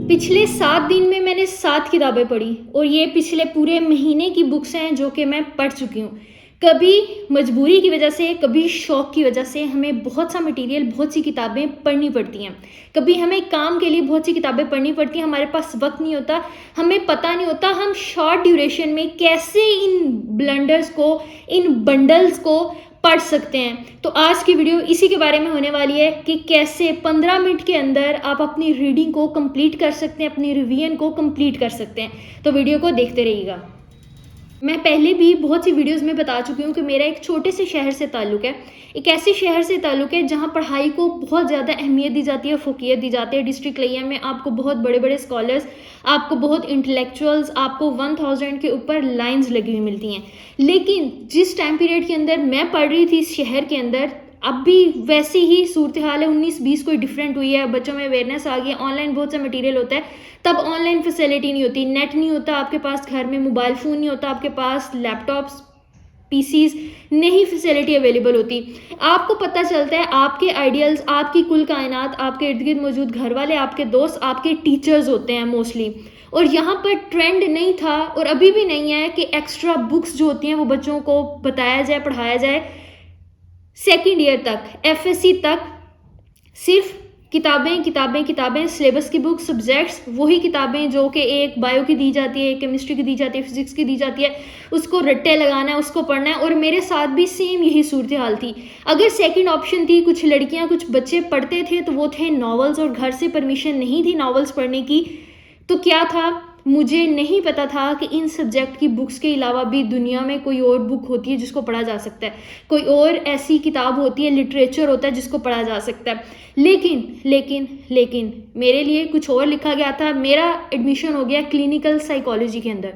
पिछले 7 दिन में मैंने 7 किताबें पढ़ी और ये पिछले पूरे महीने की बुक्स हैं जो कि मैं पढ़ चुकी हूँ। कभी मजबूरी की वजह से, कभी शौक़ की वजह से हमें बहुत सा मटेरियल, बहुत सी किताबें पढ़नी पड़ती हैं। कभी हमें काम के लिए बहुत सी किताबें पढ़नी पड़ती हैं, हमारे पास वक्त नहीं होता, हमें पता नहीं होता हम शॉर्ट ड्यूरेशन में कैसे इन ब्लंडर्स को, इन बंडल्स को पढ़ सकते हैं। तो आज की वीडियो इसी के बारे में होने वाली है कि कैसे 15 मिनट के अंदर आप अपनी रीडिंग को कंप्लीट कर सकते हैं, अपनी रिवीजन को कंप्लीट कर सकते हैं। तो वीडियो को देखते रहिएगा। मैं पहले भी बहुत सी वीडियोस में बता चुकी हूँ कि मेरा एक छोटे से शहर से ताल्लुक़ है, एक ऐसे शहर से ताल्लुक़ है जहाँ पढ़ाई को बहुत ज़्यादा अहमियत दी जाती है, फ़ोकियत दी जाती है। डिस्ट्रिक्ट लिया में आपको बहुत बड़े बड़े स्कॉलर्स, आपको बहुत इंटेलेक्चुअल्स, आपको 1000 के ऊपर लाइंस लगी हुई मिलती हैं। लेकिन जिस टाइम पीरियड के अंदर मैं पढ़ रही थी इस शहर के अंदर, अब भी वैसी ही सूरत हाल है। 19-20 कोई डिफरेंट हुई है, बच्चों में अवेयरनेस आ गई है, ऑनलाइन बहुत सा मटेरियल होता है। तब ऑनलाइन फैसिलिटी नहीं होती, नेट नहीं होता आपके पास, घर में मोबाइल फ़ोन नहीं होता आपके पास, लैपटॉप्स, पीसीज नहीं फैसिलिटी अवेलेबल होती। आपको पता चलता है आपके आइडियल्स, आपकी कुल कायनात, आपके इर्द गिर्द मौजूद घर वाले, आपके दोस्त, आपके टीचर्स होते हैं मोस्टली। और यहाँ पर ट्रेंड नहीं था और अभी भी नहीं है कि एक्स्ट्रा बुक्स जो होती हैं वो बच्चों को बताया जाए, पढ़ाया जाए। सेकेंड ईयर तक, एफएससी तक सिर्फ किताबें किताबें किताबें, सिलेबस की बुक, सब्जेक्ट्स, वही किताबें जो कि एक बायो की दी जाती है, एक केमिस्ट्री की दी जाती है, फिजिक्स की दी जाती है, उसको रट्टे लगाना है, उसको पढ़ना है। और मेरे साथ भी सेम यही सूरत हाल थी। अगर सेकंड ऑप्शन थी, कुछ लड़कियां, कुछ बच्चे पढ़ते थे तो वो थे नॉवेल्स, और घर से परमिशन नहीं थी नॉवेल्स पढ़ने की। तो क्या था, मुझे नहीं पता था कि इन सब्जेक्ट की बुक्स के अलावा भी दुनिया में कोई और बुक होती है जिसको पढ़ा जा सकता है, कोई और ऐसी किताब होती है, लिटरेचर होता है जिसको पढ़ा जा सकता है। लेकिन मेरे लिए कुछ और लिखा गया था। मेरा एडमिशन हो गया क्लिनिकल साइकोलॉजी के अंदर।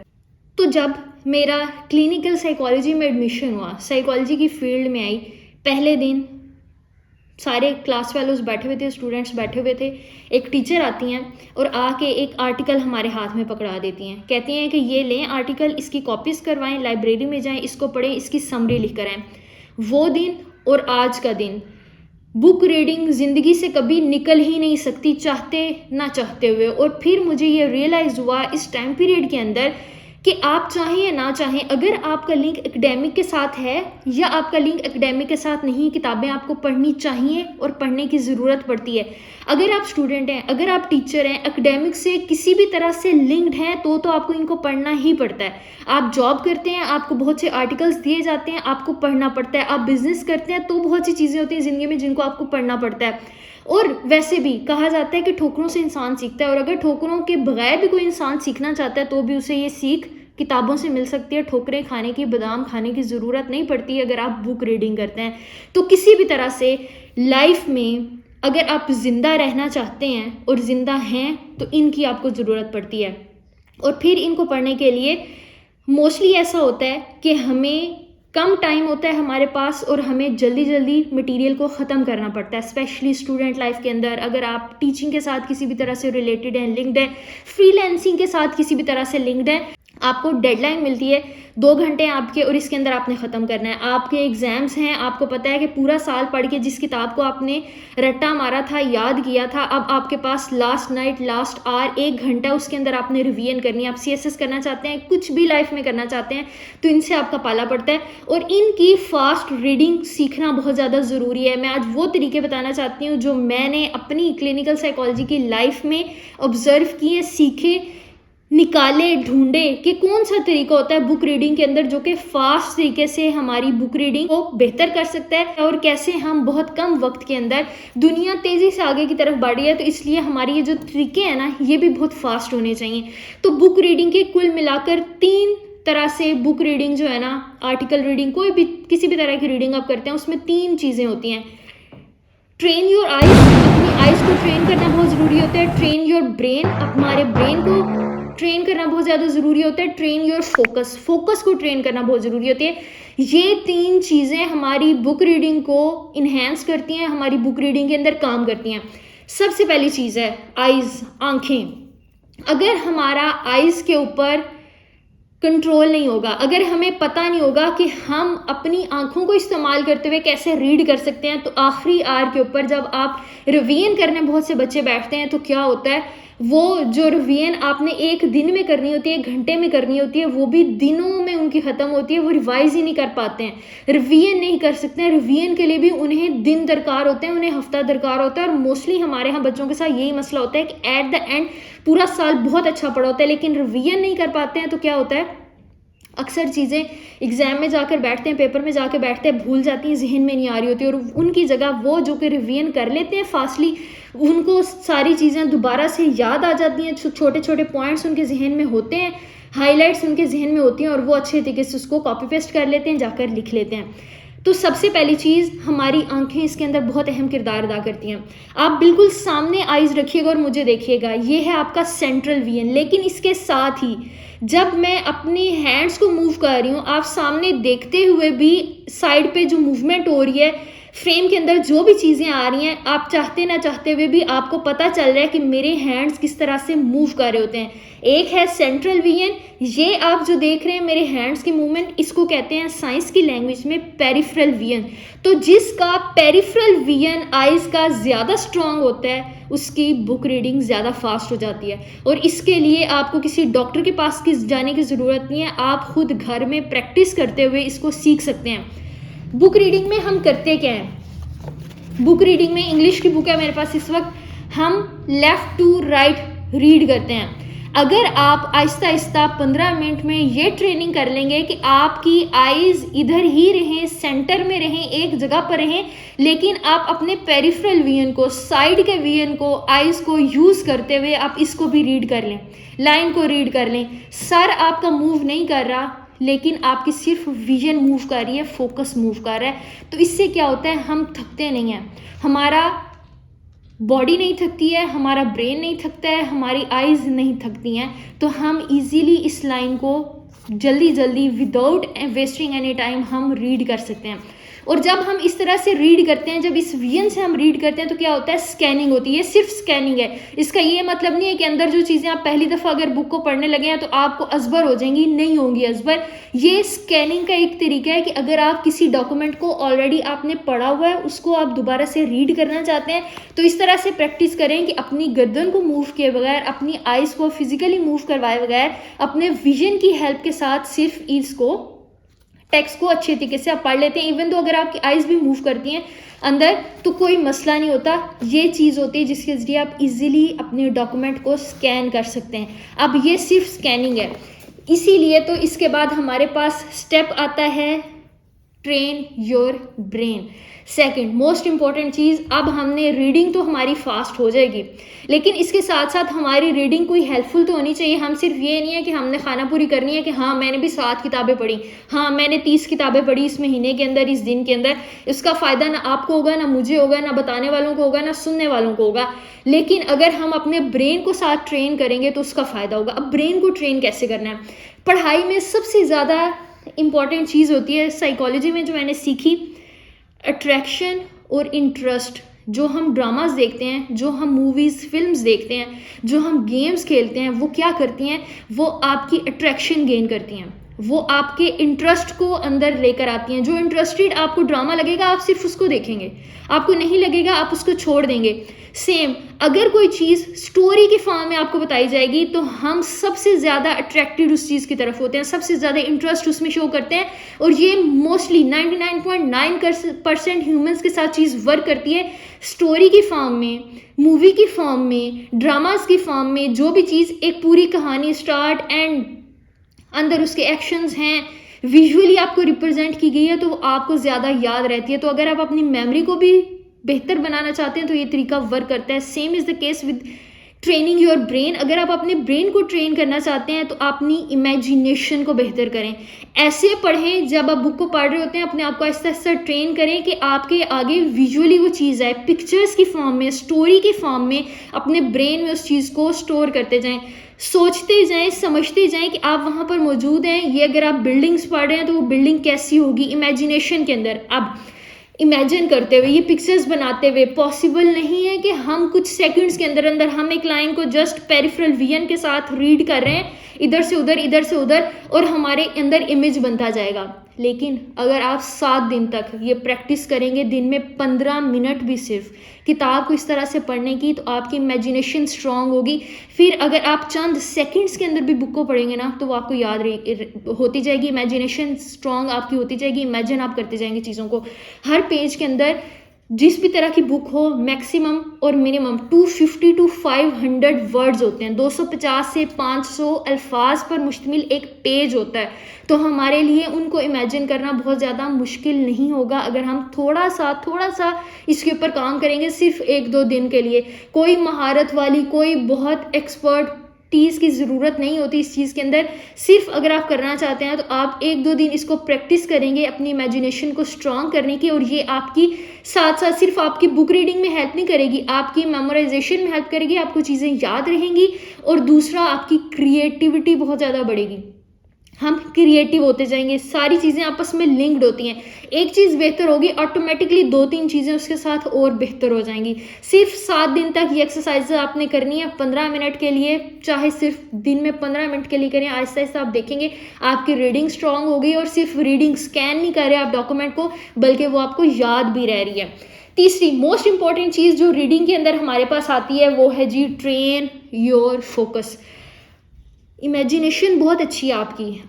तो जब मेरा क्लिनिकल साइकोलॉजी में एडमिशन हुआ, साइकोलॉजी की फील्ड में आई, पहले दिन सारे क्लास फेलोज बैठे हुए थे, स्टूडेंट्स बैठे हुए थे। एक टीचर आती हैं और आके एक आर्टिकल हमारे हाथ में पकड़ा देती हैं, कहती हैं कि ये लें आर्टिकल, इसकी कॉपीज़ करवाएं, लाइब्रेरी में जाएं, इसको पढ़ें, इसकी समरी लिख कर आएं। वो दिन और आज का दिन, बुक रीडिंग ज़िंदगी से कभी निकल ही नहीं सकती, चाहते ना चाहते हुए। और फिर मुझे ये रियलाइज़ हुआ इस टाइम पीरियड के अंदर कि आप चाहें या ना चाहें, अगर आपका लिंक एकेडमिक के साथ है या आपका लिंक एकेडमिक के साथ नहीं, किताबें आपको पढ़नी चाहिए और पढ़ने की ज़रूरत पड़ती है। अगर आप स्टूडेंट हैं, अगर आप टीचर हैं, एकेडमिक से किसी भी तरह से लिंक्ड हैं, तो आपको इनको पढ़ना ही पड़ता है। आप जॉब करते हैं, आपको बहुत से आर्टिकल्स दिए जाते हैं, आपको पढ़ना पड़ता है। आप बिजनेस करते हैं तो बहुत सी चीज़ें होती हैं ज़िंदगी में जिनको आपको पढ़ना पड़ता है। और वैसे भी कहा जाता है कि ठोकरों से इंसान सीखता है, और अगर ठोकरों के बगैर भी कोई इंसान सीखना चाहता है तो भी उसे ये सीख किताबों से मिल सकती है। ठोकरें खाने की, बादाम खाने की ज़रूरत नहीं पड़ती अगर आप बुक रीडिंग करते हैं। तो किसी भी तरह से लाइफ में अगर आप ज़िंदा रहना चाहते हैं और ज़िंदा हैं तो इनकी आपको ज़रूरत पड़ती है। और फिर इनको पढ़ने के लिए मोस्टली ऐसा होता है कि हमें कम टाइम होता है हमारे पास और हमें जल्दी जल्दी मटेरियल को ख़त्म करना पड़ता है, स्पेशली स्टूडेंट लाइफ के अंदर। अगर आप टीचिंग के साथ किसी भी तरह से रिलेटेड हैं, लिंक्ड हैं, फ्रीलांसिंग के साथ किसी भी तरह से लिंक्ड हैं, आपको डेडलाइन मिलती है 2 घंटे आपके, और इसके अंदर आपने ख़त्म करना है। आपके एग्ज़ाम्स हैं, आपको पता है कि पूरा साल पढ़ के जिस किताब को आपने रट्टा मारा था, याद किया था, अब आपके पास लास्ट नाइट, लास्ट आवर, 1 घंटा, उसके अंदर आपने रिवीजन करनी है। आप सीएसएस करना चाहते हैं, कुछ भी लाइफ में करना चाहते हैं, तो इनसे आपका पाला पड़ता है। और इनकी फास्ट रीडिंग सीखना बहुत ज़्यादा ज़रूरी है। मैं आज वो तरीके बताना चाहती हूँ जो मैंने अपनी क्लिनिकल साइकोलॉजी की लाइफ में ऑब्जर्व किए, सीखे, निकाले, ढूंढे कि कौन सा तरीका होता है बुक रीडिंग के अंदर जो कि फास्ट तरीके से हमारी बुक रीडिंग को बेहतर कर सकता है, और कैसे हम बहुत कम वक्त के अंदर, दुनिया तेज़ी से आगे की तरफ बढ़ रही है तो इसलिए हमारी ये जो तरीके हैं ना, ये भी बहुत फास्ट होने चाहिए। तो बुक रीडिंग के कुल मिलाकर 3 तरह से बुक रीडिंग जो है ना, आर्टिकल रीडिंग, कोई भी किसी भी तरह की रीडिंग आप करते हैं, उसमें 3 चीज़ें होती हैं। ट्रेन योर आइज, अपनी आइज को ट्रेन करना बहुत ज़रूरी होता है। ट्रेन योर ब्रेन, हमारे ब्रेन को ट्रेन करना बहुत ज़्यादा ज़रूरी होता है। ट्रेन योर फोकस, फोकस को ट्रेन करना बहुत ज़रूरी होती है। ये 3 चीज़ें हमारी बुक रीडिंग को इन्हेंस करती हैं, हमारी बुक रीडिंग के अंदर काम करती हैं। सबसे पहली चीज़ है आइज़, आँखें। अगर हमारा आइज़ के ऊपर कंट्रोल नहीं होगा, अगर हमें पता नहीं होगा कि हम अपनी आंखों को इस्तेमाल करते हुए कैसे रीड कर सकते हैं, तो आखिरी आर के ऊपर जब आप रिवीजन करने बहुत से बच्चे बैठते हैं तो क्या होता है, वो जो रिवीजन आपने एक दिन में करनी होती है, 1 घंटे में करनी होती है, वो भी दिनों में उनकी ख़त्म होती है, वो रिवाइज ही नहीं कर पाते हैं, रिवीजन नहीं कर सकते हैं। रिवीजन के लिए भी उन्हें दिन दरकार होते हैं, उन्हें हफ्ता दरकार होता है। और मोस्टली हमारे यहाँ बच्चों के साथ यही मसला होता है कि एट द एंड पूरा साल बहुत अच्छा पढ़ा होता है लेकिन रिवीजन नहीं कर पाते हैं, तो क्या होता है, अक्सर चीज़ें एग्ज़ाम में जाकर बैठते हैं, पेपर में जाकर बैठते हैं, भूल जाती हैं, जहन में नहीं आ रही होती, और उनकी जगह वो जो कि रिवीजन कर लेते हैं फास्टली, उनको सारी चीज़ें दोबारा से याद आ जाती हैं, छोटे छोटे पॉइंट्स उनके जहन में होते हैं, हाईलाइट्स उनके जहन में होती हैं, और वो अच्छे तरीके से उसको कॉपी पेस्ट कर लेते हैं, जाकर लिख लेते हैं। तो सबसे पहली चीज़, हमारी आंखें इसके अंदर बहुत अहम किरदार अदा करती हैं। आप बिल्कुल सामने आइज़ रखिएगा और मुझे देखिएगा, ये है आपका सेंट्रल विजन। लेकिन इसके साथ ही जब मैं अपनी हैंड्स को मूव कर रही हूँ, आप सामने देखते हुए भी साइड पे जो मूवमेंट हो रही है, फ्रेम के अंदर जो भी चीज़ें आ रही हैं, आप चाहते ना चाहते हुए भी आपको पता चल रहा है कि मेरे हैंड्स किस तरह से मूव कर रहे होते हैं। एक है सेंट्रल विजन, ये आप जो देख रहे हैं मेरे हैंड्स की मूवमेंट, इसको कहते हैं साइंस की लैंग्वेज में पेरिफेरल विजन। तो जिसका पेरिफेरल विजन आइज़ का ज़्यादा स्ट्रांग होता है, उसकी बुक रीडिंग ज़्यादा फास्ट हो जाती है। और इसके लिए आपको किसी डॉक्टर के पास जाने की ज़रूरत नहीं है, आप खुद घर में प्रैक्टिस करते हुए इसको सीख सकते हैं। बुक रीडिंग में हम करते क्या हैं, बुक रीडिंग में इंग्लिश की बुक है मेरे पास इस वक्त, हम लेफ़्ट टू राइट रीड करते हैं। अगर आप आहिस्ता आहिस्ता 15 मिनट में ये ट्रेनिंग कर लेंगे कि आपकी आइज़ इधर ही रहें, सेंटर में रहें, एक जगह पर रहें, लेकिन आप अपने पेरिफेरल विजन को, साइड के विजन को, आइज़ को यूज़ करते हुए आप इसको भी रीड कर लें, लाइन को रीड कर लें। सर आपका मूव नहीं कर रहा लेकिन आपकी सिर्फ विजन मूव कर रही है, फोकस मूव कर रहा है। तो इससे क्या होता है, हम थकते नहीं हैं, हमारा बॉडी नहीं थकती है, हमारा ब्रेन नहीं थकता है, हमारी आइज़ नहीं थकती हैं। तो हम इजीली इस लाइन को जल्दी जल्दी विदाउट वेस्टिंग एनी टाइम हम रीड कर सकते हैं। और जब हम इस तरह से रीड करते हैं, जब इस विजन से हम रीड करते हैं, तो क्या होता है, स्कैनिंग होती है। सिर्फ स्कैनिंग है, इसका ये मतलब नहीं है कि अंदर जो चीज़ें आप पहली दफ़ा अगर बुक को पढ़ने लगे हैं तो आपको अजबर हो जाएंगी, नहीं होंगी अजबर। ये स्कैनिंग का एक तरीका है कि अगर आप किसी डॉक्यूमेंट को ऑलरेडी आपने पढ़ा हुआ है, उसको आप दोबारा से रीड करना चाहते हैं, तो इस तरह से प्रैक्टिस करें कि अपनी गर्दन को मूव किए बगैर, अपनी आइज़ को फिजिकली मूव करवाए बगैर, अपने विजन की हेल्प के साथ सिर्फ इसको, टेक्स्ट को अच्छे तरीके से आप पढ़ लेते हैं। इवन तो अगर आपकी आइज़ भी मूव करती हैं अंदर तो कोई मसला नहीं होता। ये चीज़ होती है जिसके ज़रिए आप इजीली अपने डॉक्यूमेंट को स्कैन कर सकते हैं। अब ये सिर्फ स्कैनिंग है, इसीलिए तो इसके बाद हमारे पास स्टेप आता है train your brain. Second most important चीज़, अब हमने रीडिंग तो हमारी फास्ट हो जाएगी, लेकिन इसके साथ साथ हमारी रीडिंग कोई हेल्पफुल तो होनी चाहिए। हम सिर्फ ये नहीं है कि हमने खाना पूरी करनी है कि हाँ मैंने भी 7 किताबें पढ़ी, हाँ मैंने 30 किताबें पढ़ी इस महीने के अंदर, इस दिन के अंदर। इसका फ़ायदा ना आपको होगा, ना मुझे होगा, ना बताने वालों को होगा, ना सुनने वालों को होगा। लेकिन अगर हम अपने ब्रेन को साथ ट्रेन करेंगे तो उसका फ़ायदा होगा। अब ब्रेन को ट्रेन कैसे करना है, पढ़ाई में सबसे ज़्यादा इंपॉर्टेंट चीज़ होती है साइकोलॉजी में जो मैंने सीखी, अट्रैक्शन और इंटरेस्ट। जो हम ड्रामास देखते हैं, जो हम मूवीज़ फिल्म्स देखते हैं, जो हम गेम्स खेलते हैं, वो क्या करती हैं, वो आपकी अट्रैक्शन गेन करती हैं, वो आपके इंटरेस्ट को अंदर लेकर आती हैं। जो इंटरेस्टेड आपको ड्रामा लगेगा आप सिर्फ उसको देखेंगे, आपको नहीं लगेगा आप उसको छोड़ देंगे। सेम अगर कोई चीज़ स्टोरी की फॉर्म में आपको बताई जाएगी तो हम सबसे ज़्यादा अट्रैक्टेड उस चीज़ की तरफ होते हैं, सबसे ज़्यादा इंटरेस्ट उसमें शो करते हैं। और ये मोस्टली 99.9% ह्यूमंस के साथ चीज़ वर्क करती है। स्टोरी की फॉर्म में, मूवी की फॉर्म में, ड्रामास की फॉर्म में, जो भी चीज़ एक पूरी कहानी स्टार्ट एंड अंदर उसके एक्शंस हैं, विजुअली आपको रिप्रेजेंट की गई है, तो वो आपको ज़्यादा याद रहती है। तो अगर आप अपनी मेमोरी को भी बेहतर बनाना चाहते हैं तो ये तरीका वर्क करता है। Same is the case with training your brain. अगर आप अपने ब्रेन को ट्रेन करना चाहते हैं तो अपनी इमेजिनेशन को बेहतर करें, ऐसे पढ़ें जब आप बुक को पढ़ रहे होते हैं, अपने आप को आहिस्ता आहिस्ता ट्रेन करें कि आपके आगे विजुअली वो चीज़ आए, पिक्चर्स की फॉर्म में, स्टोरी की फॉर्म में अपने ब्रेन में उस चीज़ को स्टोर करते जाएं, सोचते जाएं, समझते जाएं कि आप वहाँ पर मौजूद हैं। ये अगर आप बिल्डिंग्स पढ़ रहे हैं तो वो बिल्डिंग कैसी होगी इमेजिनेशन के अंदर। अब इमेजिन करते हुए, ये पिक्चर्स बनाते हुए। पॉसिबल नहीं है कि हम कुछ सेकंड्स के अंदर अंदर हम एक लाइन को जस्ट पेरिफेरल विजन के साथ रीड कर रहे हैं, इधर से उधर इधर से उधर, और हमारे अंदर इमेज बनता जाएगा। लेकिन अगर आप 7 दिन तक ये प्रैक्टिस करेंगे, दिन में 15 मिनट भी सिर्फ किताब को इस तरह से पढ़ने की, तो आपकी इमेजिनेशन स्ट्रांग होगी। फिर अगर आप चंद सेकंड्स के अंदर भी बुक को पढ़ेंगे ना, तो वो आपको याद होती जाएगी, इमेजिनेशन स्ट्रांग आपकी होती जाएगी, इमेजिन आप करते जाएंगे चीज़ों को। हर पेज के अंदर जिस भी तरह की बुक हो, मैक्सिमम और मिनिमम 250 to 500 वर्ड्स होते हैं। 250 से 500 अल्फाज पर मुश्तमिल एक पेज होता है। तो हमारे लिए उनको इमेजिन करना बहुत ज़्यादा मुश्किल नहीं होगा अगर हम थोड़ा सा इसके ऊपर काम करेंगे, सिर्फ 1-2 दिन के लिए। कोई महारत वाली, कोई बहुत एक्सपर्ट टीज़ की ज़रूरत नहीं होती इस चीज़ के अंदर। सिर्फ अगर आप करना चाहते हैं तो आप 1-2 दिन इसको प्रैक्टिस करेंगे अपनी इमेजिनेशन को स्ट्रांग करने की, और ये आपकी साथ साथ सिर्फ आपकी बुक रीडिंग में हेल्प नहीं करेगी, आपकी मेमोराइजेशन में हेल्प करेगी, आपको चीज़ें याद रहेंगी, और दूसरा आपकी क्रिएटिविटी बहुत ज़्यादा बढ़ेगी। हम क्रिएटिव होते जाएंगे, सारी चीज़ें आपस में लिंक्ड होती हैं। एक चीज़ बेहतर होगी, ऑटोमेटिकली 2-3 चीज़ें उसके साथ और बेहतर हो जाएंगी। सिर्फ 7 दिन तक ये एक्सरसाइज आपने करनी है, 15 मिनट के लिए, चाहे सिर्फ दिन में 15 मिनट के लिए करें। आहिस्ता आहिस्ता आप देखेंगे आपकी रीडिंग स्ट्रांग होगी, और सिर्फ रीडिंग स्कैन नहीं कर रहे आप डॉक्यूमेंट को, बल्कि वो आपको याद भी रह रही है। तीसरी मोस्ट इंपॉर्टेंट चीज़ जो रीडिंग के अंदर हमारे पास आती है वो है जी, ट्रेन योर फोकस। इमेजिनेशन बहुत अच्छी है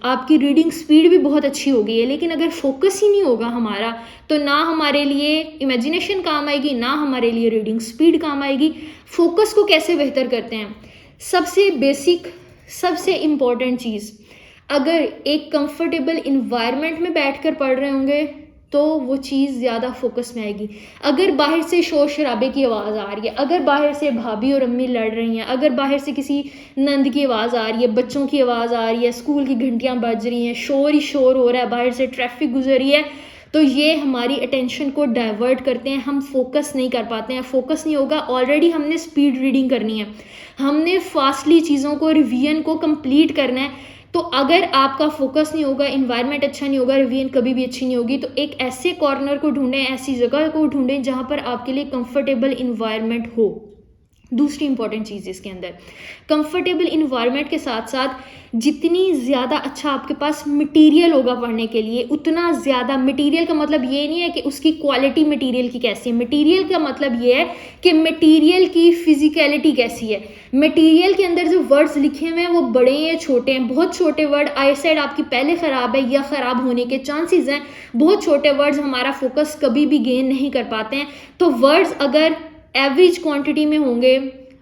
आपकी रीडिंग स्पीड भी बहुत अच्छी हो गई है, लेकिन अगर फोकस ही नहीं होगा हमारा, तो ना हमारे लिए इमेजिनेशन काम आएगी, ना हमारे लिए रीडिंग स्पीड काम आएगी। फोकस को कैसे बेहतर करते हैं? सबसे बेसिक, सबसे इम्पॉर्टेंट चीज़, अगर एक कंफर्टेबल इन्वायरमेंट में बैठकर पढ़ रहे होंगे तो वो चीज़ ज़्यादा फोकस में आएगी। अगर बाहर से शोर शराबे की आवाज़ आ रही है, अगर बाहर से भाभी और अम्मी लड़ रही हैं, अगर बाहर से किसी नंद की आवाज़ आ रही है, बच्चों की आवाज़ आ रही है, स्कूल की घंटियाँ बज रही हैं, शोर ही शोर हो रहा है, बाहर से ट्रैफिक गुजर रही है, तो ये हमारी अटेंशन को डाइवर्ट करते हैं, हम फोकस नहीं कर पाते हैं। फोकस नहीं होगा, ऑलरेडी हमने स्पीड रीडिंग करनी है, हमने फास्टली चीज़ों को, रिवीजन को कंप्लीट करना है। तो अगर आपका फोकस नहीं होगा, इन्वायरमेंट अच्छा नहीं होगा, रिवीजन कभी भी अच्छी नहीं होगी। तो एक ऐसे कॉर्नर को ढूंढें, ऐसी जगह को ढूंढें जहाँ पर आपके लिए कंफर्टेबल इन्वायरमेंट हो। दूसरी इंपॉर्टेंट चीज़ इसके अंदर, कंफर्टेबल इन्वायरमेंट के साथ साथ जितनी ज़्यादा अच्छा आपके पास मटेरियल होगा पढ़ने के लिए, उतना ज़्यादा। मटेरियल का मतलब ये नहीं है कि उसकी क्वालिटी मटेरियल की कैसी है, मटेरियल का मतलब ये है कि मटेरियल की फिजिकलिटी कैसी है। मटेरियल के अंदर जो वर्ड्स लिखे हुए हैं वो बड़े या छोटे हैं। बहुत छोटे वर्ड, आई साइड आपकी पहले ख़राब है या ख़राब होने के चांसेस हैं। बहुत छोटे वर्ड्स हमारा फोकस कभी भी गेन नहीं कर पाते हैं। तो वर्ड्स अगर एवरेज क्वांटिटी में होंगे,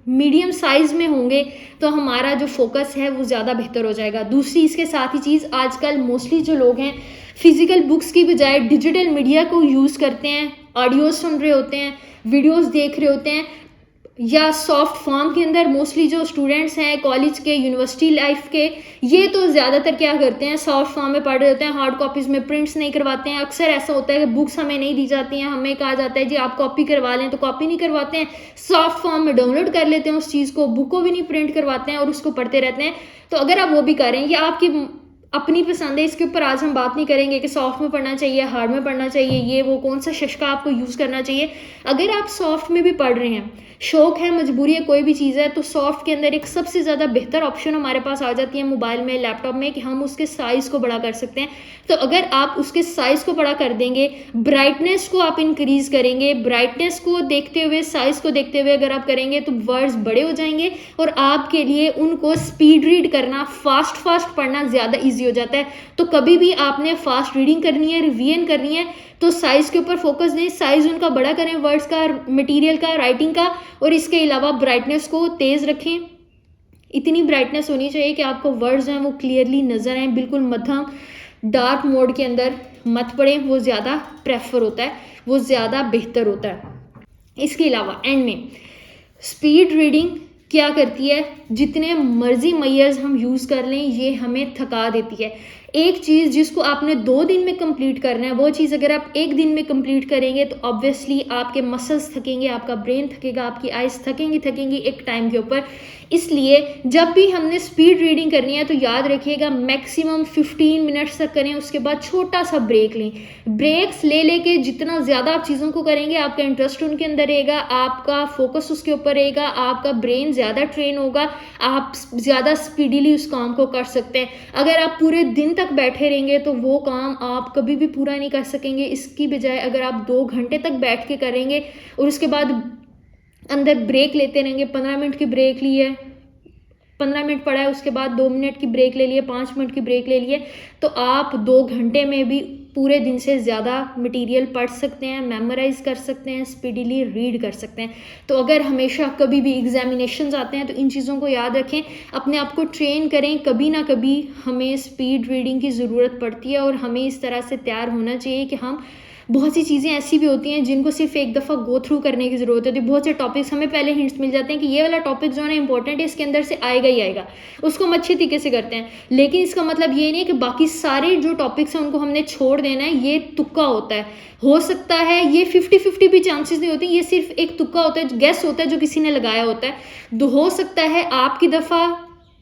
मीडियम साइज में होंगे, तो हमारा जो फोकस है वो ज़्यादा बेहतर हो जाएगा। दूसरी इसके साथ ही चीज़, आजकल मोस्टली जो लोग हैं फिजिकल बुक्स की बजाय डिजिटल मीडिया को यूज़ करते हैं, ऑडियोज सुन रहे होते हैं, वीडियोस देख रहे होते हैं, या सॉफ्ट फॉर्म के अंदर। मोस्टली जो स्टूडेंट्स हैं कॉलेज के, यूनिवर्सिटी लाइफ के, ये तो ज़्यादातर क्या करते हैं, सॉफ्ट फॉर्म में पढ़ रहे होते हैं, हार्ड कॉपीज़ में प्रिंट्स नहीं करवाते हैं। अक्सर ऐसा होता है कि बुक्स हमें नहीं दी जाती हैं, हमें कहा जाता है जी आप कॉपी करवा लें, तो कॉपी नहीं करवाते हैं, सॉफ्ट फॉर्म में डाउनलोड कर लेते हैं उस चीज़ को, बुक को भी नहीं प्रिंट करवाते हैं और उसको पढ़ते रहते हैं। तो अगर आप वो भी करें, ये आपकी अपनी पसंद है, इसके ऊपर आज हम बात नहीं करेंगे कि सॉफ्ट में पढ़ना चाहिए, हार्ड में पढ़ना चाहिए, ये वो कौन सा शशका आपको यूज़ करना चाहिए। अगर आप सॉफ्ट में भी पढ़ रहे हैं, शौक है, मजबूरी है, कोई भी चीज़ है, तो सॉफ्ट के अंदर एक सबसे ज़्यादा बेहतर ऑप्शन हमारे पास आ जाती है मोबाइल में, लैपटॉप में, कि हम उसके साइज़ को बड़ा कर सकते हैं। तो अगर आप उसके साइज़ को बड़ा कर देंगे, ब्राइटनेस को आप इंक्रीज़ करेंगे, ब्राइटनेस को देखते हुए, साइज़ को देखते हुए अगर आप करेंगे तो वर्ड्स बड़े हो जाएंगे और आपके लिए उनको स्पीड रीड करना, फास्ट पढ़ना ज़्यादा ईजी हो जाता है। तो कभी भी आपने फास्ट रीडिंग करनी है, रिवीजन करनी है, तो साइज़ के ऊपर फोकस दें, साइज़ उनका बड़ा करें, वर्ड्स का, मटेरियल का, राइटिंग का, और इसके अलावा ब्राइटनेस को तेज़ रखें। इतनी ब्राइटनेस होनी चाहिए कि आपको वर्ड्स हैं वो क्लियरली नज़र आएँ, बिल्कुल मध्यम डार्क मोड के अंदर मत पढ़ें, वो ज़्यादा प्रेफर होता है, वो ज़्यादा बेहतर होता है। इसके अलावा एंड में स्पीड रीडिंग क्या करती है, जितने मर्जी मैयर्स हम यूज़ कर लें, ये हमें थका देती है। एक चीज़ जिसको आपने 2 दिन में कंप्लीट करना है, वो चीज़ अगर आप 1 दिन में कंप्लीट करेंगे तो ऑब्वियसली आपके मसल्स थकेंगे, आपका ब्रेन थकेगा, आपकी आइज़ थकेंगी एक टाइम के ऊपर। इसलिए जब भी हमने स्पीड रीडिंग करनी है तो याद रखिएगा मैक्सिमम 15 मिनट्स तक करें, उसके बाद छोटा सा ब्रेक लें। ब्रेक्स ले लेके जितना ज़्यादा आप चीज़ों को करेंगे, आपका इंटरेस्ट उनके अंदर रहेगा, आपका फोकस उसके ऊपर रहेगा, आपका ब्रेन ज़्यादा ट्रेन होगा, आप ज़्यादा स्पीडीली उस काम को कर सकते हैं। अगर आप पूरे दिन तक बैठे रहेंगे तो वो काम आप कभी भी पूरा नहीं कर सकेंगे। इसकी बजाय अगर आप 2 घंटे तक बैठ के करेंगे और उसके बाद अंदर ब्रेक लेते रहेंगे, 15 मिनट की ब्रेक ली है, 15 मिनट पड़ा है, उसके बाद 2 मिनट की ब्रेक ले लिए, 5 मिनट की ब्रेक ले लिए, तो आप 2 घंटे में भी पूरे दिन से ज़्यादा मटेरियल पढ़ सकते हैं, मेमोराइज कर सकते हैं, स्पीडीली रीड कर सकते हैं। तो अगर हमेशा कभी भी एग्जामिनेशंस आते हैं तो इन चीज़ों को याद रखें, अपने आप को ट्रेन करें। कभी ना कभी हमें स्पीड रीडिंग की ज़रूरत पड़ती है और हमें इस तरह से तैयार होना चाहिए कि हम बहुत सी चीज़ें ऐसी भी होती हैं जिनको सिर्फ एक दफ़ा गो थ्रू करने की ज़रूरत होती है। बहुत से टॉपिक्स हमें पहले हिंट्स मिल जाते हैं कि ये वाला टॉपिक जो है ना इंपॉर्टेंट है, इसके अंदर से आएगा ही आएगा, उसको हम अच्छे तरीके से करते हैं। लेकिन इसका मतलब ये नहीं है कि बाकी सारे जो टॉपिक्स हैं उनको हमने छोड़ देना है। ये तुक्का होता है, हो सकता है ये 50-50 भी चांसेस नहीं होते, ये सिर्फ एक तुक्का होता है, गैस होता है जो किसी ने लगाया होता है। तो हो सकता है आपकी दफ़ा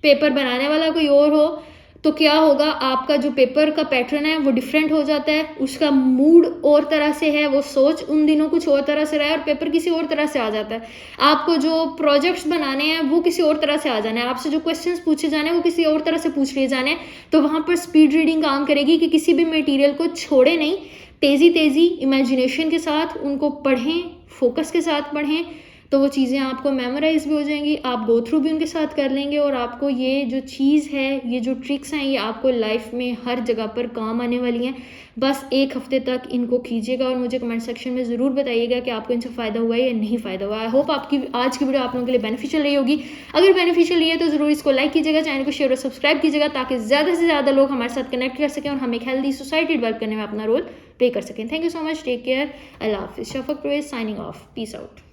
पेपर बनाने वाला कोई और हो, तो क्या होगा, आपका जो पेपर का पैटर्न है वो डिफरेंट हो जाता है, उसका मूड और तरह से है, वो सोच उन दिनों कुछ और तरह से रहा है और पेपर किसी और तरह से आ जाता है। आपको जो प्रोजेक्ट्स बनाने हैं वो किसी और तरह से आ जाना है, आपसे जो क्वेश्चंस पूछे जाने हैं वो किसी और तरह से पूछ लिए जाने हैं। तो वहाँ पर स्पीड रीडिंग काम करेगी कि किसी भी मटेरियल को छोड़े नहीं, तेज़ी इमेजिनेशन के साथ उनको पढ़ें, फोकस के साथ पढ़ें, तो वो चीज़ें आपको मेमोराइज भी हो जाएंगी, आप गो थ्रू भी उनके साथ कर लेंगे और आपको ये जो चीज़ है, ये जो ट्रिक्स हैं, ये आपको लाइफ में हर जगह पर काम आने वाली हैं। बस 1 हफ्ते तक इनको कीजिएगा और मुझे कमेंट सेक्शन में ज़रूर बताइएगा कि आपको इनसे फ़ायदा हुआ है या नहीं फ़ायदा हुआ। आई होप आपकी आज की वीडियो आप लोगों के लिए बेनिफिशियल रही होगी। अगर बेनिफिशियल रही है तो ज़रूर इसको लाइक कीजिएगा, चैनल को शेयर और सब्सक्राइब कीजिएगा ताकि ज़्यादा से ज़्यादा लोग हमारे साथ कनेक्ट कर सकें और हम एक हेल्दी सोसाइटी डेवलप करने में अपना रोल प्ले कर सकें। Thank you so much, take care, अल्लाह हाफिज़। Shafaq Parvez signing off, peace out.